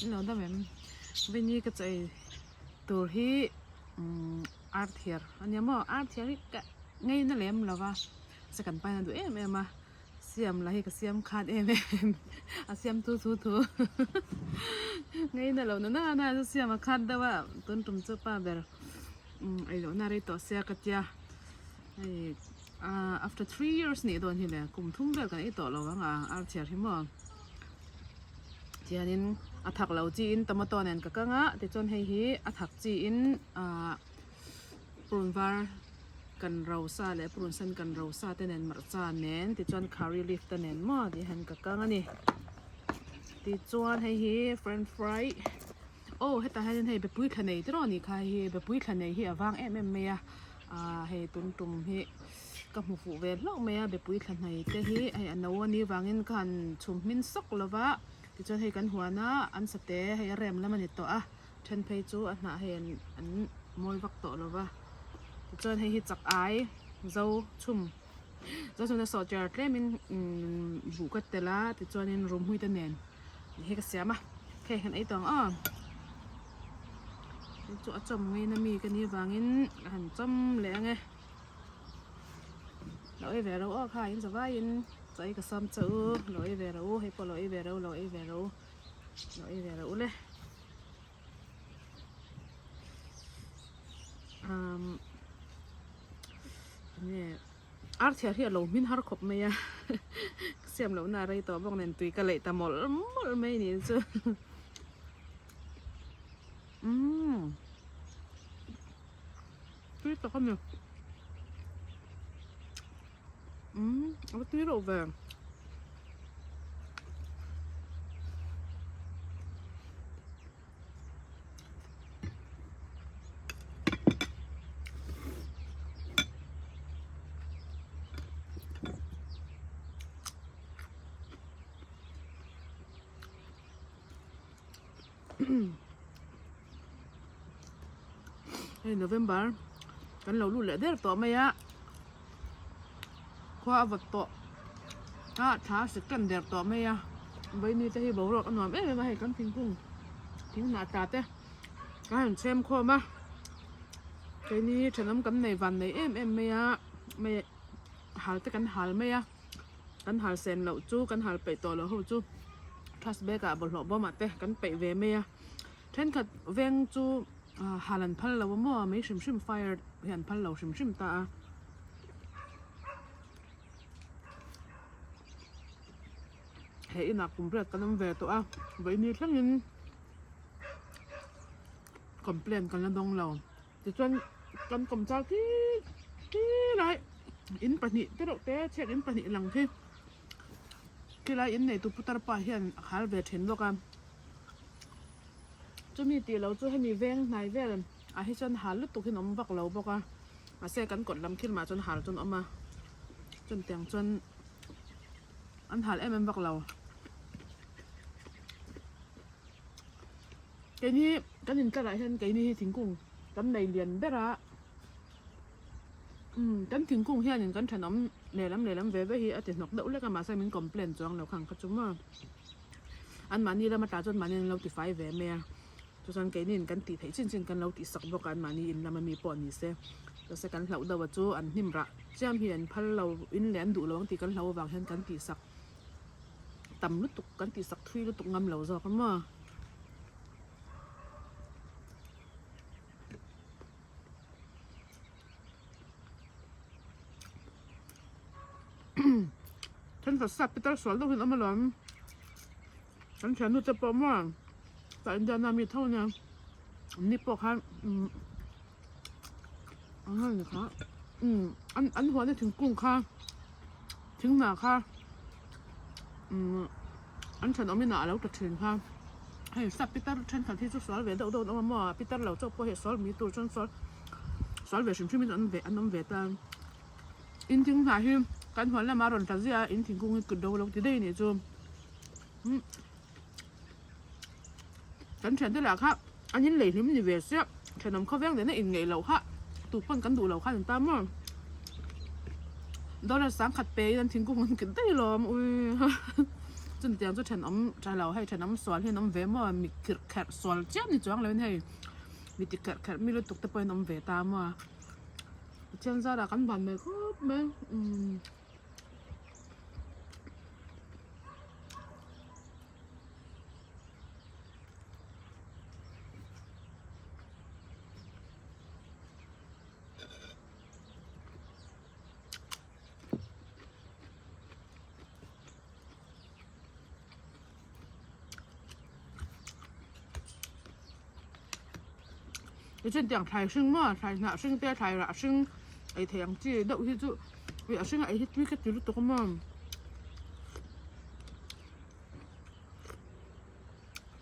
เราได้แบบวันนี้ก็จะตัวที่อาร์เทียร์อันนี้มั่วอาร์เทียร์ก็ง่ายนั่นแหละมั้งล่ะวะสักกันไปนั่นดูมาเสียมละให้ก็เสียมขาดเสียมทูง่ายนั่นเราน่าเสียมขาดแต่ว่าต้นตุ่มเจ้าป้าเบลไอ้เราน่าได้ต่อเสียกัจจาไอ้after 3 years นี่โดนที่เลยกลุ่มทุ่งเบลกันไอ้ต่อเราว่าอาร์เทียร์ที่มั่วที่อันนี้อัฐักเราจีนตมาตอนนั้นก็กะงะแต่จนให้ฮีอัฐักจีนปรุนวาร์กันเราซาและปรุนเส้นกันเราซาแต่นั้นมาจานเน้นแต่จนคารีลิฟแต่นั้นมาที่เห็นก็กะงะนี่ที่จวนให้ฮีเฟรนช์ฟรายโอ้ให้ตาให้ให้แบบปุ้ยขนาดที่รอนี่ค่ะให้แบบปุ้ยขนาดที่วางเมียให้ตุ่มให้กับหมูฟูเวลล็อกเมียแบบปุ้ยขนาดแต่ฮีให้อันนั้นวันนี้วางเงินกันชุมมินซอกละวะที่จะให้กันหัวหน้าอันสเตย์ให้เริ่มแล้วมันตัวฉันไปจูอันน่ะให้อันมวยวักตัวแล้ววะที่จะให้จักไอเจ้าชุ่มในสอดเจอร์เล่มินบุกเตล่าที่จะในรูมหุยตันเนนให้กระเสียมาแค่เห็นไอ้ตองจูจมไงนะมีกันนี่วางอินหันจมแหลงไงเราไอ้แหวเราค่ะยินสบายยินใจก็ซ้ำเจอเราไอ้แหวเราให้พอเราไอ้แหวเราเลยเนี่ยอาร์เทียที่เรามินฮาร์คบไหมอะเสียมเราหน้าไรต่อบ้างเนี่ยตุยกะเละแต่หมดไม่เนี่ยจ้ะตุยต่อกันเนี่ยเอาตุยเราแบบ Hey November kan lo lu le der to mai a khwa vật to tha sự kan der to mai a bây ni te hi bo ro kan nom ma hay kan thing cung thing na ta te kan xem kho ma cái ni thanam kan nei van nei mai a mai hal te kan hal mai a kan hal sen lo chu kan hal pe to lo ho chu thas be ka bo lo bo ma te kan pe ve mai a then khat veng chu halan phal lo mo mai shim fire hian phal lo shim ta he ina kumbre kanam ve to a vai ni thlangin complain kan la dong lo ti chuan kan kom chal ki lai in pani te ro te check in pani lang ki lai in nei tu putar pa hian khal ve then lo kaจะมีตีเราจะให้มีแวงนายแวงให้จนหาลุตุกที่น้องบักเราบอกว่ามาเสกันกดลำขึ้นมาจนหาจนออกมาจนเตียงจนอันหามันบักเราไก่นี้กันยินกระไรเช่นไก่นี้ถึงกุ้งกันในเรียนได้ละกันถึงกุ้งเฮียนกันถนอมเลี้ยล้ำเวเฮียติดหนกเดาเล็กมาใส่มันกลมเปลี่ยนจวงเราขังกระจุมอันมานี่เรามาตาจนมานี่เราติดไฟแหวเมียจนไก่นี่กันตีไถชินกันเราติดสักบอกกันมานี่อินแล้วมันมีปอนนี่เซ่เราใส่กันเราเดาว่าจูอันหิมระเจ้าเฮียนพันเราอินแหลนดูเราบางทีกันเราวางเช่นกันตีสักต่ำลุตุกกันตีสักทวีลุตุกงำเราจอกันมาฉันสับไปตั้งสวนต้องเห็นเอามาหลอมฉันนูจะประมาณแต่อินเดียนามีเท่านี้นี่ปกค่ะนี่ค่ะอันหัวเนี่ยถึงกุ้งค่ะถึงหนาค่ะอันฉันเอาไม่หนาแล้วแต่ถึงค่ะให้สับไปตั้งฉันขันที่จุดสวนเวดโดนเอามาหม้อไปตั้งเราเจ้าพอเห็ดสวนมีตัวจนสวนเวชิมมีอันน้ำเวตันอินถึงหาหิมกันหัวแล้วมารอนทัศน์อินถึงกุ้งกึดโดเราจะได้เนี่ยจูฉันได้แล้วครับอันนี้เลยที่มันอยู่เวสเนี่ยฉันนำข้าวแว่งเดี๋ยวนี้อินไงเราค่ะตูปั้นกันดูเราค่ะถึงตามมั้งดอลลาร์3ขัดเปย์นั่นถึงกุ้งมันกินได้หรออุ้ย จนเตียงจะเห็นน้ำใจเราให้เห็นน้ำสวนให้น้ำเวมั่วมีแขกสวนเจ้านี่จ้างเลยให้มีติดแขกมีรถตกตะไปน้ำเวตามว่าเช่นซาดากันผ่านไปก็แม่以前讲台生嘛，台哪生在台哪生，哎太阳节都去做，为生哎去对个对了多嘛，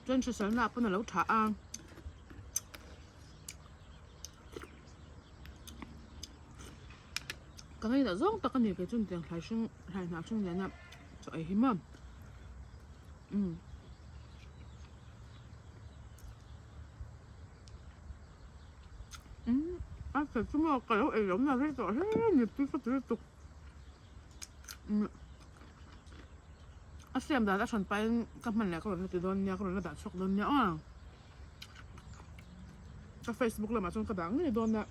真是神啦，不能漏茶啊。刚才那种大个那个真讲台生台哪生人啊，就哎嘛，แต่ชั่วโมงก็แล้วเอ๋ยนะที่ต่อให้เนี่ยพี่ก็จะตกอาเซียมดาจะชนไปกับมันแล้วก็แบบติดโดนเนี่ยก็เลยด่าชกโดนเนี่ยอ่ะก็เฟซบุ๊กเลยมาชนกระดังนี่โดนเนี่ย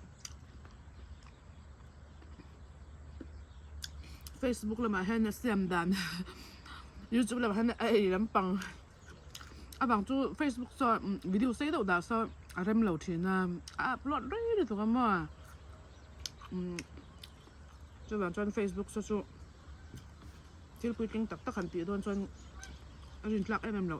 เฟซบุ๊กเลยมาให้เนี่ยเซียมดานยูทูบเลยมาให้เนี่ยไอ้ลำปังอ่ะบางจู่เฟซบุ๊กซอวิดีโอเสียดาวซออะไรมันเหล่าทีนะอัพโหลดได้เลยตัวกันมั้ง就讲转 Facebook 说说，ที่พูดจริงตักขันตีโดนจนอันนี้หลักไอ้แม่เรา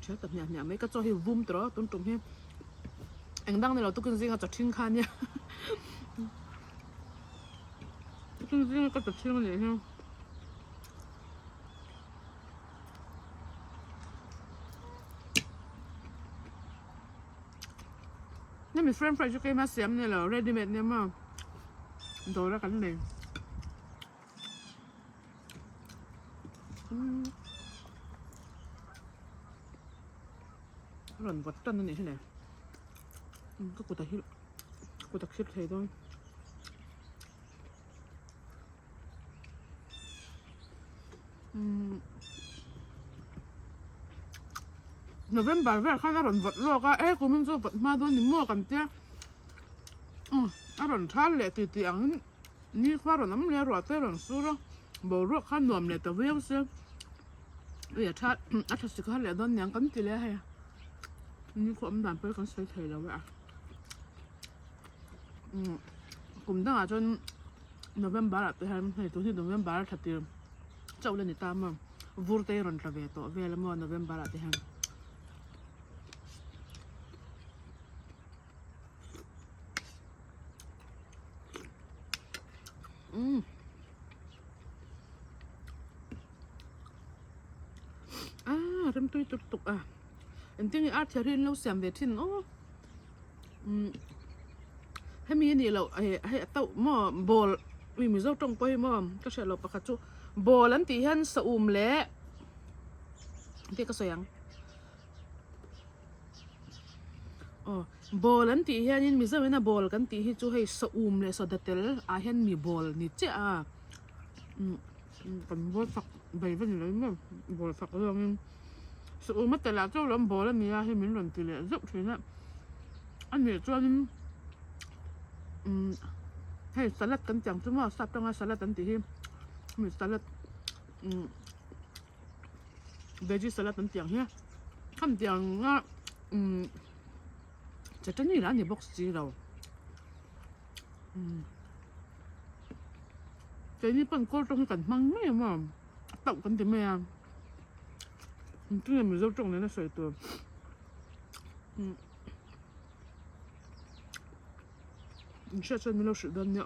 เชื่อกับเนี่ยไม่ก็จะให้วุ่มตัวต้นตรงที่เอ็งดังในเราตุกจริงก็จะทิ้งคันเนี่ยตุกจริงก็จะทิ้งเลยใช่ไหมนี่มีเฟรนช์ฟรายชุกมาเสียมเนี่ยเหรอเรดี้เมดเนี่ยมั้งโดนแล้วกันเลยหล่นวัดตันนั่นเองใช่ไหมก็กูตะคิดเทด้วยโนเวมบาร์เวอร์ข้าหล่นวัดโลกกูมันจะวัดมาโดนนี่มั่วกันเจ้าหล่นท่าเละตีอังนี่ข้าหล่นน้ำเลี้ยรัวเต้หล่นสู้แล้วบอกรัวข้าหน่วมเละแต่เวลเสียท่าอัฐศิกข้าเละโดนยังกันตีเลยให้นี่ความดันไปกันใส่เทแล้วเว้ยกลุ่มตั้งจนโนเวมบาร์ที่ให้ตัวที่โนเวมบาร์ทัดตีเจ้าเล่นนี่ตามมาวูร์เตอร์รันทราเวตัวเวลมั่วโนเวมบาร์ที่ให้เริ่มตุยตุกอันที่อาร์ตเทอรินเราเสียมเวทินให้มีนี่เราให้เต้าหม้อบอลมีเจ้าตรงไปหม้อก็ใช่เราประคัตจูบอลอันที่เห็นสะอุ่มเละที่ก็สวยงบอลอันที่เห็นมีเจ้าเป็นบอลกันที่ให้จูให้สะอุ่มเละสดเตลเห็นมีบอลนี่เจ้าเป็นบอลฝักใบเป็นอะไรมั้งบอลฝักเรื่องสอุ่มแต่ละเจ้าล้มบอลแล้วมีอะไรให้มีหล่นตีเลยจุกทีนะอันนี้จนให้สลัดกันจังจุ่มว่าซับต้องมาสลัดตันตีที่มีสลัดเวจิสลัดตันตีอย่างเงี้ยคำเดียงอ่ะจะจะนี่ร้านเนี่ยบ็อกซ์จีเราแต่นี่เป็นคนตรงกันมั่งไม่มาตกกันแต่ไม่ที่มีเจ้าตรงนี้นะใส่ตัว你下次没有使的呢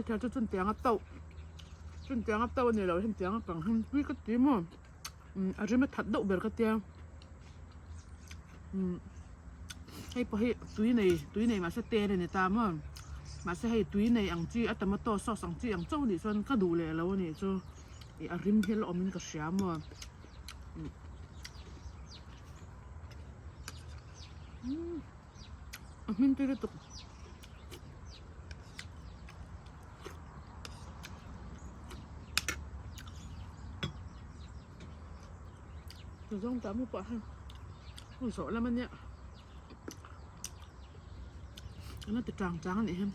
条就真点个豆，真点个豆呢，เราเห็น点个ปังหุ่นวิก็ตีมั้งอาจจะไม่ถัดดอกเบลก็เตียให้พอให้ตุยในมาเสเตเลยเนี่ยตามมั้งมาเสให้ตุยในอังจีอัตมาโตซอสังจีอังเจ้านี่ส่วนก็ดูเลยแล้วเนี่ยจ้าไอ้อาริมเฮลอมินก็เสียมั้ง Min tiri tuk. Từ trong tám một quả ha. Ôi sợ lắm anh nhá. Nó từ tròn trắng này em.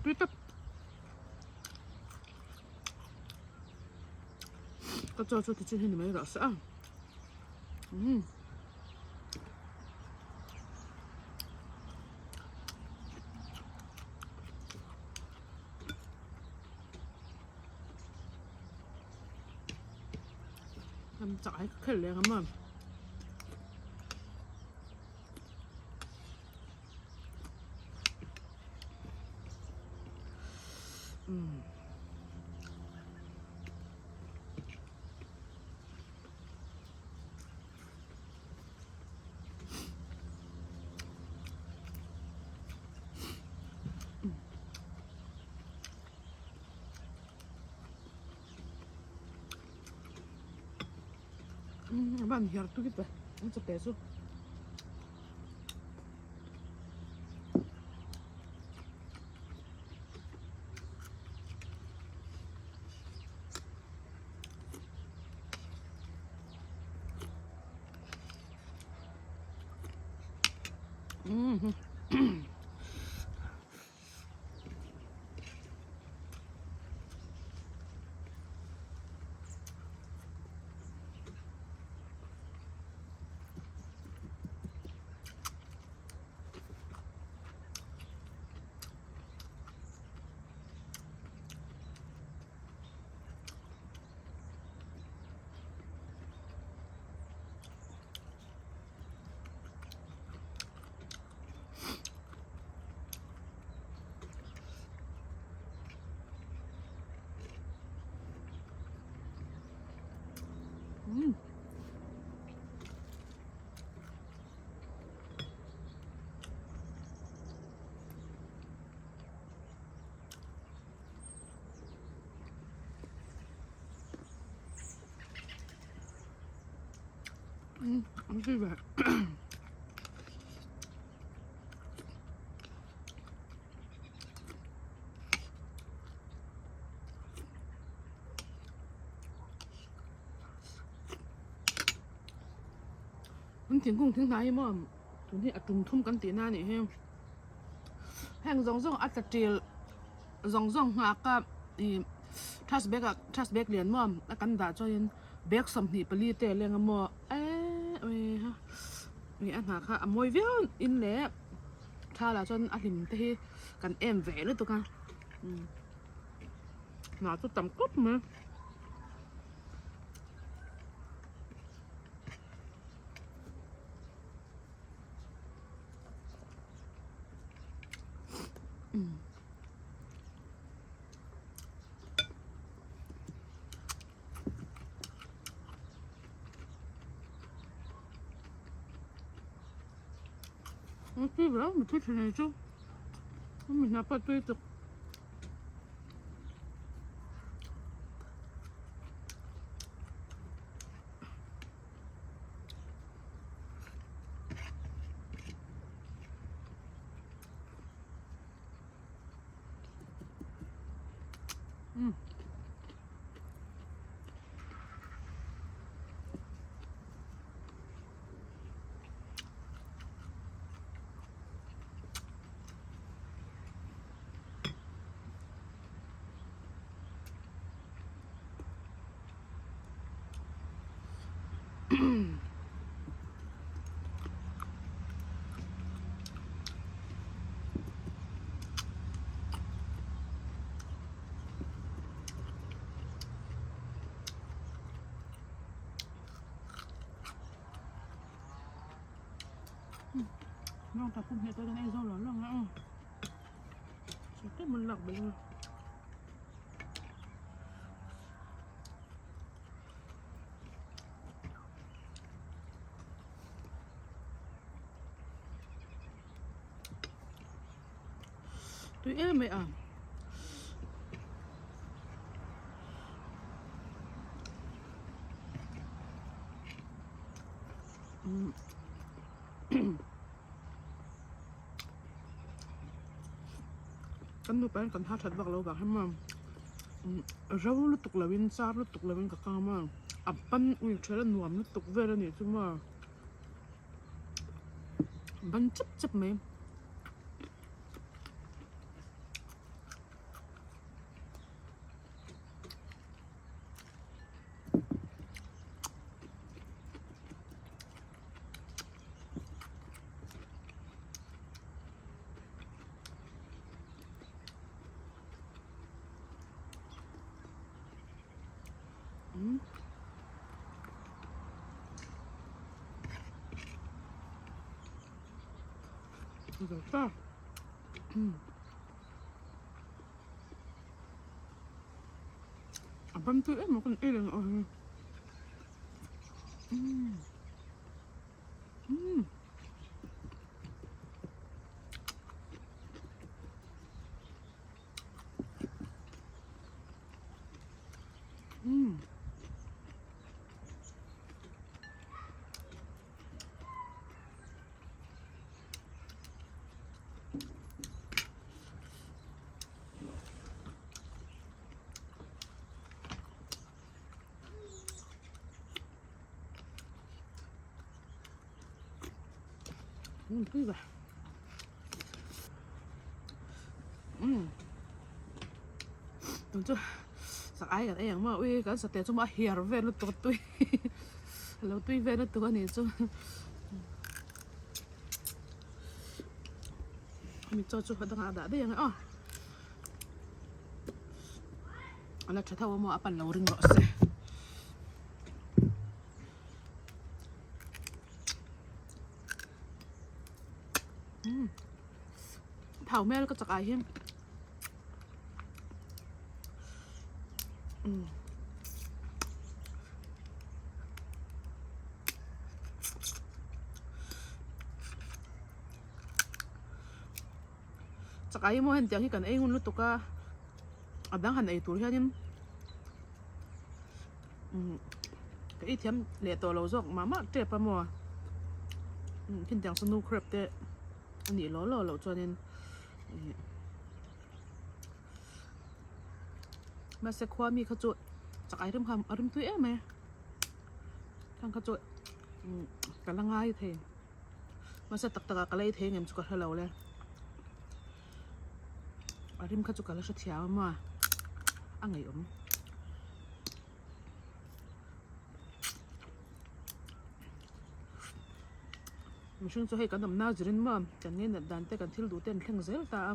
Tuyết tấp. Có cho thịt trên hình mấy rõ sợ. Em chọi khởi liền lắm mà. Bạn hiểu tôi biết vậy, anh chụp té xuống. Không gì vậy. Mình tiếng cùng tiếng Thái mà tụi này trùng thum cắn tiếng này heo hàng rong ăn tạt chiều rong ngạc trust bag liền mà cắn đã cho nên bag sầm thì pali tè lên mà ha vì ăn ngạc ha mồi véo in lẽ tha là cho ăn hình thế cắn em vẽ nữa tụi con nó tôi tầm cốt mà Tuy vậy mà thích thế này chứ mình nạp tôi được nó tập không hệ tôi cái này do nó là chỉ cái mình lọc được tôi em mày à kan nupain kan ha that bak lo bak hama rau lu tuk lawin sar lu tuk lawin ka kama apan ui thela nuam lu tuk vera ni chuma ban chap chap mai Rồi Apan tu mo kan ilang oh. Tươi vậy. Đúng chưa? Sắc ai cái em mà ui cái sạch cho mà hiểu về nó tốt tươi. Lâu tươi về nó tốt này chứ. Mình cho chú đang đã đây à. Anh là thao mà apa lâu ring rõ xe. Thảo mẹ có chắc ai hiếm chắc ai mà hiện tiếng khi cần ai ngun lúc tục à đang hành ấy tuổi hiếm cái ít hiếm lệ tổ lâu dọc mà trẻ pa mò hiện tiếng snow crab đấy anh ấy lố cho nên mà sẽ khoa mi khát chuột chắc ai đâm hầm ở đâm tuổi mà thằng khát chuột cả là ngay thế mà sẽ tắc cái lấy thế em chụp cái lâu lên ở đâm khát chuột cái là sẽ thiếu mà ăn ấy mình xin cho hay cái nấm nào gì mà chẳng nên là đàn tay cái thiếu đủ tiền khen dễ ta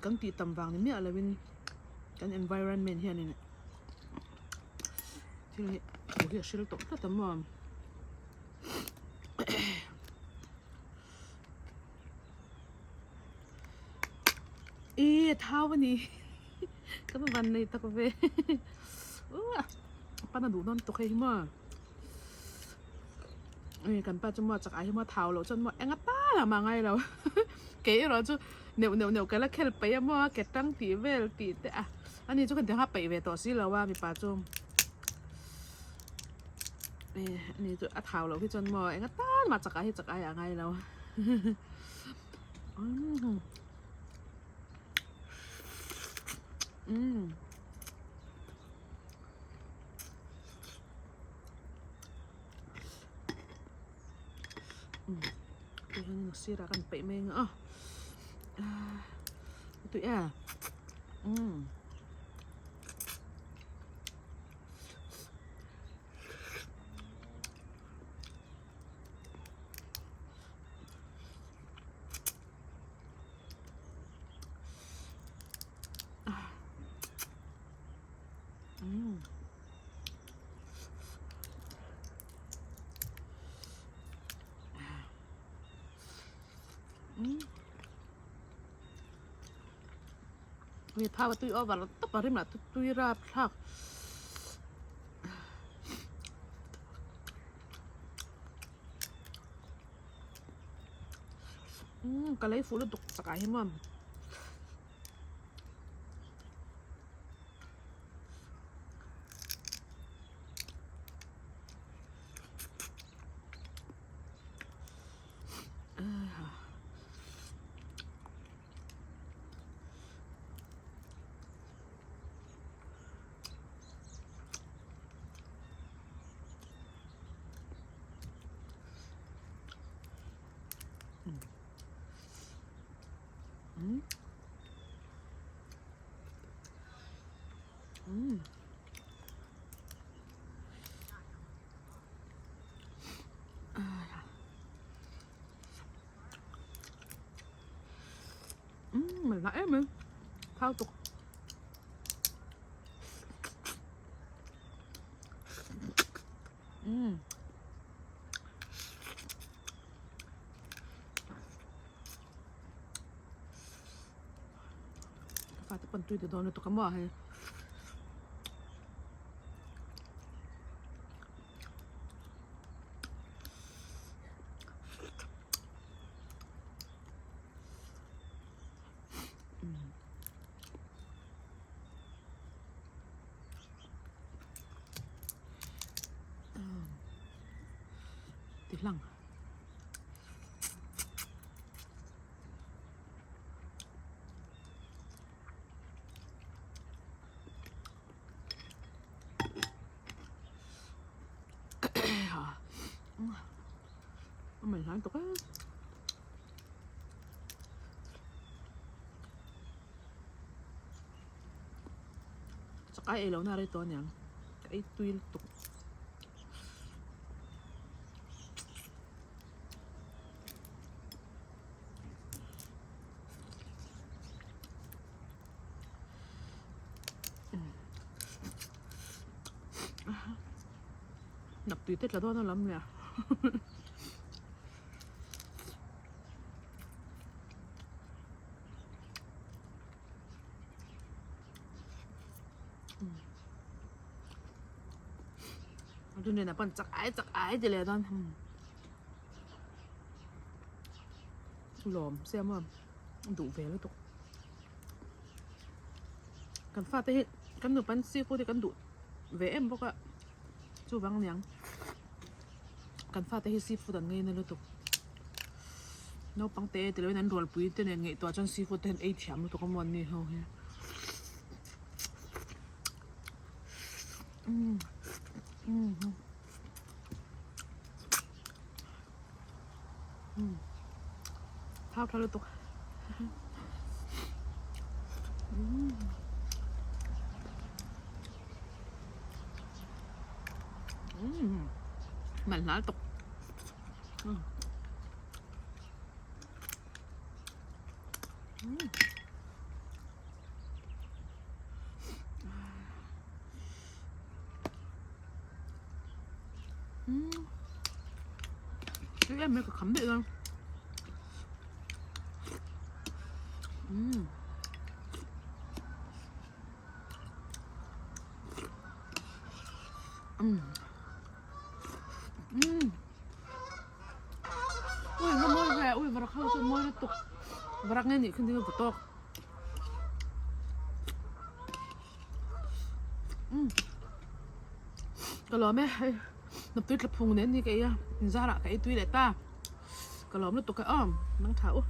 cái tì tầm vàng này mẹ là bên cái environment here này thì cái việc sử dụng rất tầm mà ý thao bên này cái bàn này ta có vềป้าดูนอนตัวใครมากันป้าจะมาจากไอ้มาเท้าเราจนมาเอ็งตาละมาไงเราเก๋เราจะเหนียวกันแล้วแค่ไปมาแกตั้งตีเวลตีแต่อ่ะอันนี้จะกันเดี๋ยวห้าไปเวต่อสิเราว่ามีป้าจมอันนี้จะเท้าเราที่จนมาเอ็งตามาจากไอ้ยังไงเราcái này nó xì ra cần bậy mình nữa tụi à vì thao tụi ở vào tập vào là tụi ra thao cái lấy phụ nó tục sạc cái mà mình nãy mình thao tục phải tập tuй từ đó nữa tụi cái mỏ hay tí lằng mình nói tục á chắc cái lâu na đây to nhàng cái tuy tục nạp tùy tết là to nó lắm nè cho nên là bọn chắc ái thì là con lồm xem mà đủ về luôn tục cần pha tới cần đủ bánh siêu thì cần đủ về em bốc ạ chú vắng nhàng cần pha tới seafood tận ngay nên tục nó bằng tê từ lúcนั้นรวนปุ๋ยตัวเนี่ยไงตัวจันซีฟู้ดเต็นไอเทียมตัวก็มันนี่เฮาเนี่ยเท่าเลยตัวมันน่าตกchứ em mới có khắm được không ui nó môi về ui và khâu cho môi nó tục và nghe nhỉ không thấy nó to cái lò mẹ nó tuyết lập phùng đến như cái ra là cái tuy để ta cái lò nó tục cái nắng thảo